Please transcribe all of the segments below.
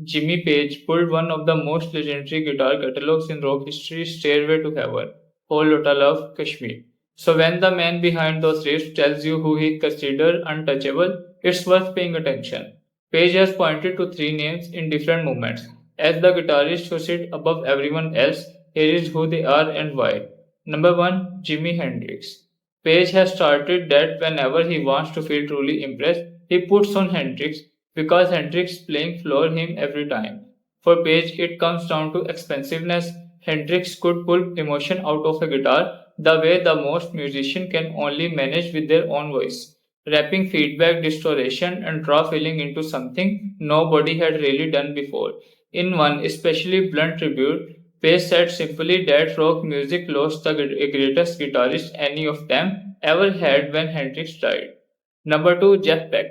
Jimmy Page pulled one of the most legendary guitar catalogs in rock history, Stairway to Heaven, Whole Lotta Love, Kashmir. So when the man behind those riffs tells you who he considers untouchable, it's worth paying attention. Page has pointed to three names in different moments. As the guitarist who sit above everyone else, here is who they are and why. Number 1. Jimi Hendrix. Page has started that whenever he wants to feel truly impressed, he puts on Hendrix because Hendrix playing floor him every time. For Page, it comes down to expensiveness. Hendrix could pull emotion out of a guitar the way the most musicians can only manage with their own voice, wrapping feedback, distortion, and raw feeling into something nobody had really done before. In one especially blunt tribute, Page said simply that rock music lost the greatest guitarist any of them ever had when Hendrix died. Number 2. Jeff Beck.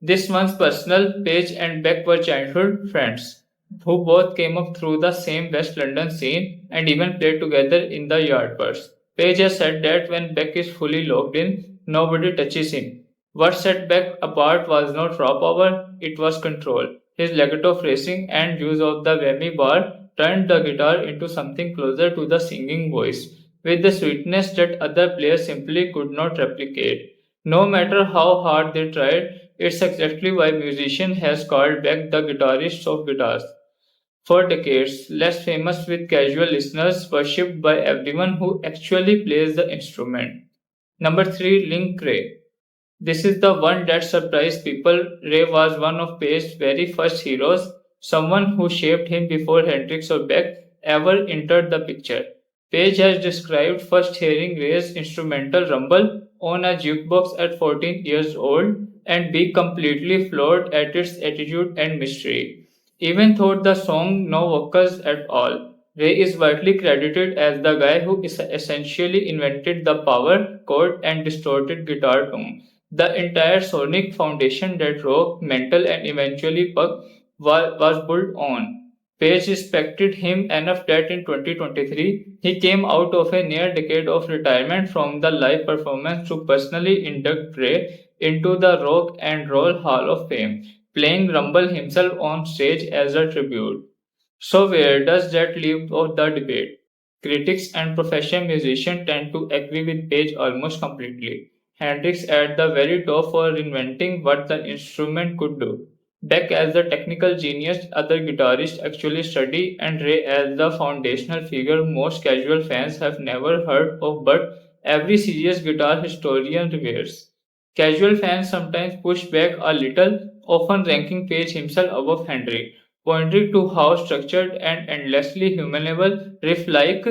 This one's personal. Page and Beck were childhood friends who both came up through the same West London scene and even played together in the Yardbirds. Page has said that when Beck is fully locked in, nobody touches him. What set Beck apart was not raw power, it was control. His legato phrasing and use of the whammy bar turned the guitar into something closer to the singing voice, with the sweetness that other players simply could not replicate. No matter how hard they tried, it's exactly why musician has called Beck the guitarist of guitars. For decades, less famous with casual listeners, worshipped by everyone who actually plays the instrument. Number 3. Link Ray. This is the one that surprised people. Ray was one of Page's very first heroes, someone who shaped him before Hendrix or Beck ever entered the picture. Page has described first hearing Ray's instrumental rumble on a jukebox at 14 years old and being completely floored at its attitude and mystery. Even though the song no vocals at all, Ray is widely credited as the guy who essentially invented the power chord and distorted guitar tone. The entire sonic foundation that rock, metal, and eventually punk was built on. Page respected him enough that in 2023 he came out of a near decade of retirement from the live performance to personally induct Ray into the Rock and Roll Hall of Fame, playing Rumble himself on stage as a tribute. So where does that leave of the debate? Critics and professional musicians tend to agree with Page almost completely. Hendrix at the very top for inventing what the instrument could do. Beck as the technical genius other guitarists actually study, and Ray as the foundational figure most casual fans have never heard of but every serious guitar historian reveres. Casual fans sometimes push back a little, often ranking Page himself above Hendrix, pointing to how structured and endlessly humanable riff like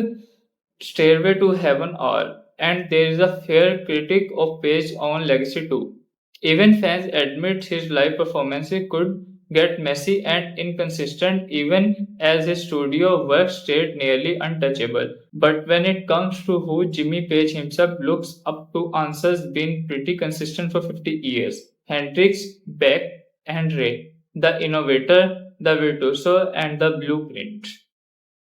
Stairway to Heaven are, and there is a fair critique of Page's own legacy too. Even fans admit his live performances could get messy and inconsistent even as his studio work stayed nearly untouchable. But when it comes to who Jimmy Page himself looks up to, answers been pretty consistent for 50 years. Hendrix, Beck, and Ray, the innovator, the virtuoso, and the blueprint.